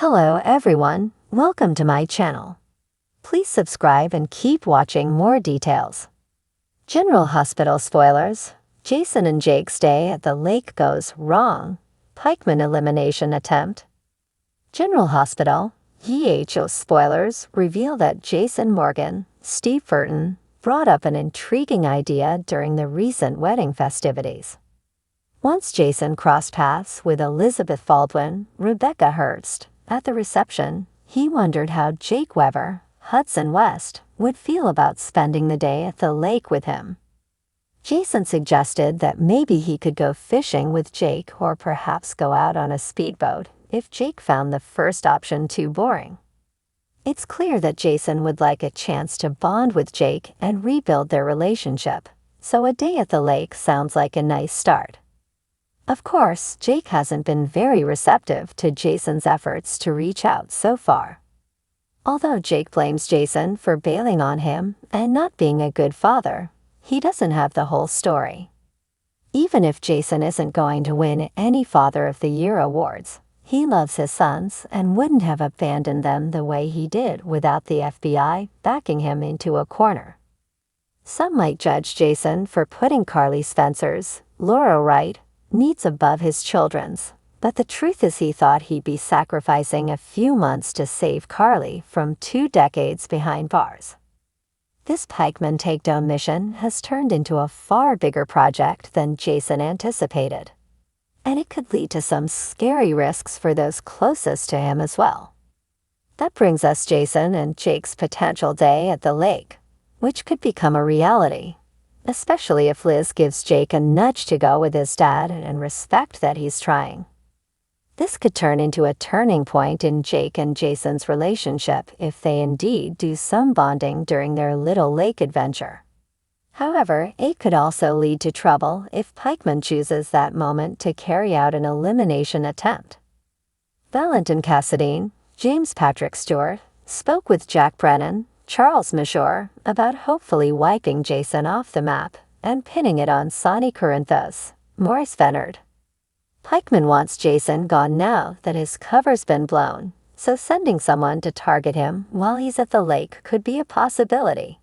Hello everyone, welcome to my channel. Please subscribe and keep watching more details. General Hospital spoilers. Jason and Jake's day at the lake goes wrong. Pikeman elimination attempt. General Hospital. YHO spoilers reveal that Jason Morgan, Steve Furton, brought up an intriguing idea during the recent wedding festivities. Once Jason crossed paths with Elizabeth Baldwin, Rebecca Hurst, at the reception, he wondered how Jake Weber, Hudson West, would feel about spending the day at the lake with him. Jason suggested that maybe he could go fishing with Jake or perhaps go out on a speedboat if Jake found the first option too boring. It's clear that Jason would like a chance to bond with Jake and rebuild their relationship, so a day at the lake sounds like a nice start. Of course, Jake hasn't been very receptive to Jason's efforts to reach out so far. Although Jake blames Jason for bailing on him and not being a good father, he doesn't have the whole story. Even if Jason isn't going to win any Father of the Year awards, he loves his sons and wouldn't have abandoned them the way he did without the FBI backing him into a corner. Some might judge Jason for putting Carly Spencer's, Laura Wright, needs above his children's, but the truth is he thought he'd be sacrificing a few months to save Carly from 2 decades behind bars. This Pikeman takedown mission has turned into a far bigger project than Jason anticipated, and it could lead to some scary risks for those closest to him as well. That brings us Jason and Jake's potential day at the lake, which could become a reality, especially if Liz gives Jake a nudge to go with his dad and respect that he's trying. This could turn into a turning point in Jake and Jason's relationship if they indeed do some bonding during their little lake adventure. However, it could also lead to trouble if Pikeman chooses that moment to carry out an elimination attempt. Valentin Cassadine, James Patrick Stewart, spoke with Jack Brennan, Charles Mashore, about hopefully wiping Jason off the map and pinning it on Sonny Corinthos, Maurice Vennard. Pikeman wants Jason gone now that his cover's been blown, so sending someone to target him while he's at the lake could be a possibility.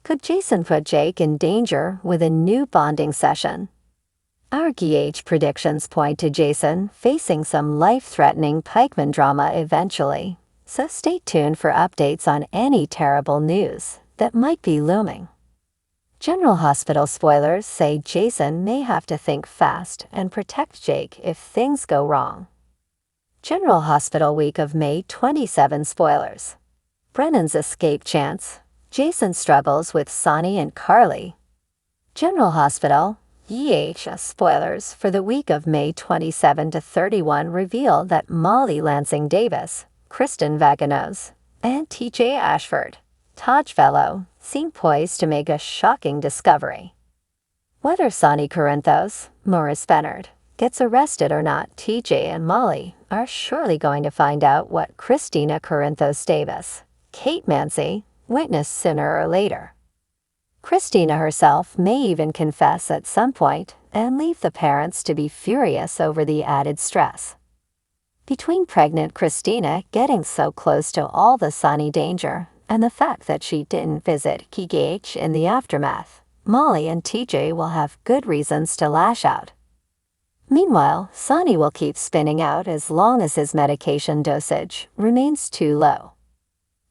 Could Jason put Jake in danger with a new bonding session? Our GH predictions point to Jason facing some life-threatening Pikeman drama eventually, so stay tuned for updates on any terrible news that might be looming. General Hospital spoilers say Jason may have to think fast and protect Jake if things go wrong. General Hospital week of May 27 spoilers. Brennan's escape chance. Jason struggles with Sonny and Carly. General Hospital, YHS spoilers for the week of May 27 to 31 reveal that Molly Lansing Davis, Kristen Vaganos, and TJ Ashford, Taj Fellow, seem poised to make a shocking discovery. Whether Sonny Corinthos, Maurice Vennard, gets arrested or not, TJ and Molly are surely going to find out what Christina Corinthos Davis, Kate Mansi, witnessed sooner or later. Christina herself may even confess at some point and leave the parents to be furious over the added stress. Between pregnant Christina getting so close to all the Sonny danger and the fact that she didn't visit KGH in the aftermath, Molly and TJ will have good reasons to lash out. Meanwhile, Sonny will keep spinning out as long as his medication dosage remains too low.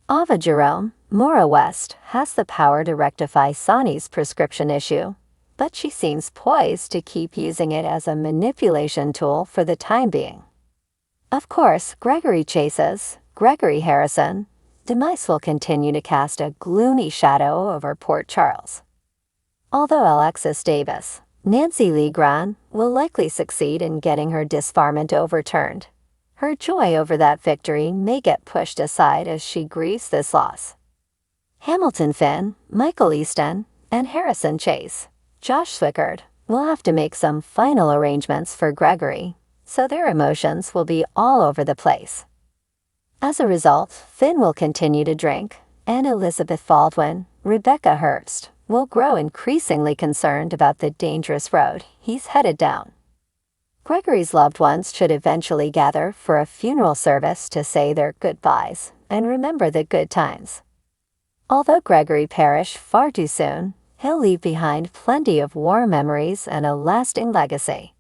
Ava Jerome, Maura West, has the power to rectify Sonny's prescription issue, but she seems poised to keep using it as a manipulation tool for the time being. Of course, Gregory Chase's, Gregory Harrison, demise will continue to cast a gloomy shadow over Port Charles. Although Alexis Davis, Nancy Lee Grahn, will likely succeed in getting her disbarment overturned, her joy over that victory may get pushed aside as she grieves this loss. Hamilton Finn, Michael Easton, and Harrison Chase, Josh Swickard, will have to make some final arrangements for Gregory, so their emotions will be all over the place. As a result, Finn will continue to drink, and Elizabeth Baldwin, Rebecca Hurst, will grow increasingly concerned about the dangerous road he's headed down. Gregory's loved ones should eventually gather for a funeral service to say their goodbyes and remember the good times. Although Gregory perished far too soon, he'll leave behind plenty of warm memories and a lasting legacy.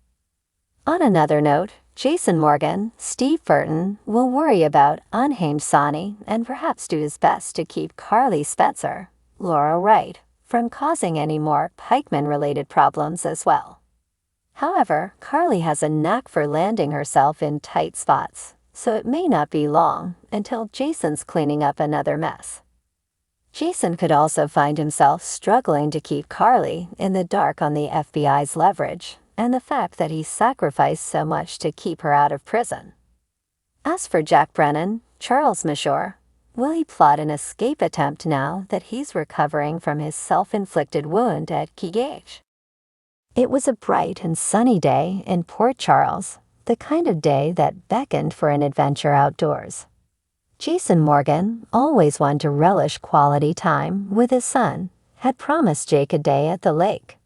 On another note, Jason Morgan, Steve Burton, will worry about unnamed Sonny and perhaps do his best to keep Carly Spencer, Laura Wright, from causing any more Pikeman-related problems as well. However, Carly has a knack for landing herself in tight spots, so it may not be long until Jason's cleaning up another mess. Jason could also find himself struggling to keep Carly in the dark on the FBI's leverage and the fact that he sacrificed so much to keep her out of prison. As for Jack Brennan, Charles Mashore, will he plot an escape attempt now that he's recovering from his self-inflicted wound at Key Gauge? It was a bright and sunny day in Port Charles, the kind of day that beckoned for an adventure outdoors. Jason Morgan, always one to relish quality time with his son, had promised Jake a day at the lake.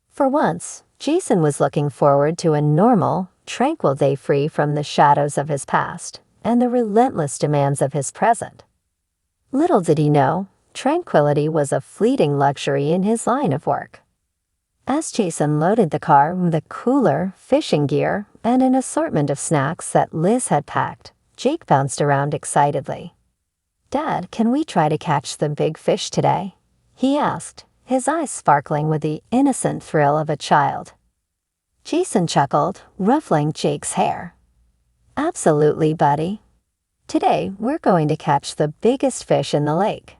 For once, Jason was looking forward to a normal, tranquil day free from the shadows of his past and the relentless demands of his present. Little did he know, tranquility was a fleeting luxury in his line of work. As Jason loaded the car with a cooler, fishing gear, and an assortment of snacks that Liz had packed, Jake bounced around excitedly. "Dad, can we try to catch the big fish today?" he asked, his eyes sparkling with the innocent thrill of a child. Jason chuckled, ruffling Jake's hair. "Absolutely, buddy. Today, we're going to catch the biggest fish in the lake."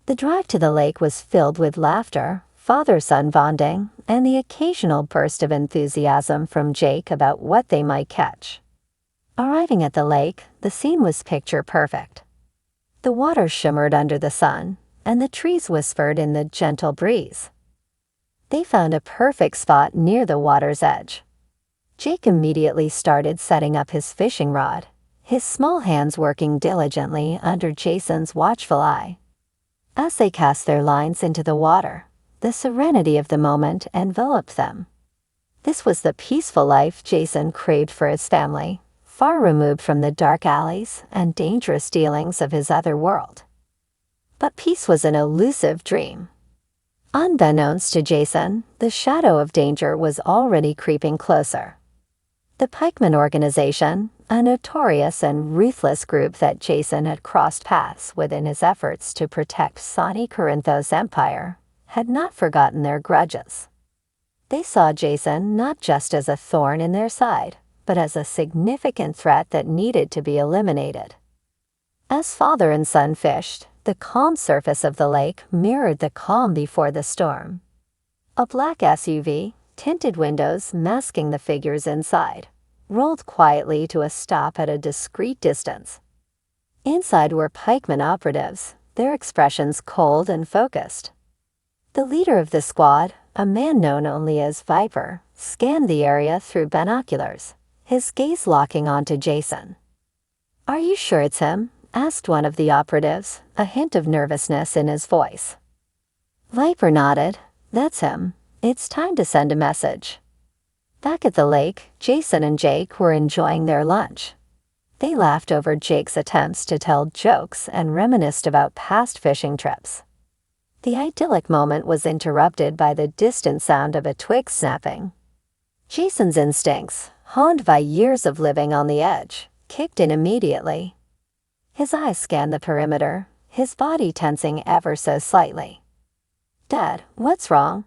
The drive to the lake was filled with laughter, father-son bonding, and the occasional burst of enthusiasm from Jake about what they might catch. Arriving at the lake, the scene was picture perfect. The water shimmered under the sun, and the trees whispered in the gentle breeze. They found a perfect spot near the water's edge. Jake immediately started setting up his fishing rod, his small hands working diligently under Jason's watchful eye. As they cast their lines into the water, the serenity of the moment enveloped them. This was the peaceful life Jason craved for his family, far removed from the dark alleys and dangerous dealings of his other world. But peace was an elusive dream. Unbeknownst to Jason, the shadow of danger was already creeping closer. The Pikeman Organization, a notorious and ruthless group that Jason had crossed paths with in his efforts to protect Sonny Corinthos' empire, had not forgotten their grudges. They saw Jason not just as a thorn in their side, but as a significant threat that needed to be eliminated. As father and son fished, the calm surface of the lake mirrored the calm before the storm. A black SUV, tinted windows masking the figures inside, rolled quietly to a stop at a discreet distance. Inside were pikeman operatives, their expressions cold and focused. The leader of the squad, a man known only as Viper, scanned the area through binoculars, his gaze locking onto Jason. "Are you sure it's him?" asked one of the operatives, a hint of nervousness in his voice. Viper nodded. "That's him. It's time to send a message." Back at the lake, Jason and Jake were enjoying their lunch. They laughed over Jake's attempts to tell jokes and reminisced about past fishing trips. The idyllic moment was interrupted by the distant sound of a twig snapping. Jason's instincts, honed by years of living on the edge, kicked in immediately. His eyes scanned the perimeter, his body tensing ever so slightly. "Dad, what's wrong?"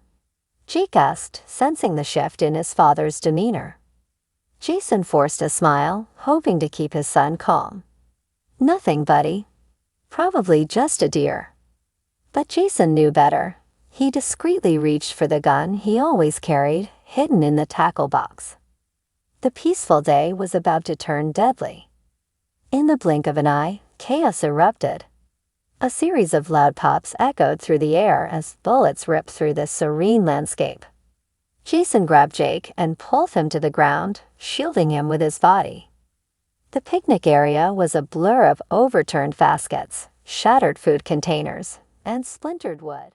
Jake asked, sensing the shift in his father's demeanor. Jason forced a smile, hoping to keep his son calm. "Nothing, buddy. Probably just a deer." But Jason knew better. He discreetly reached for the gun he always carried, hidden in the tackle box. The peaceful day was about to turn deadly. In the blink of an eye, chaos erupted. A series of loud pops echoed through the air as bullets ripped through the serene landscape. Jason grabbed Jake and pulled him to the ground, shielding him with his body. The picnic area was a blur of overturned baskets, shattered food containers, and splintered wood.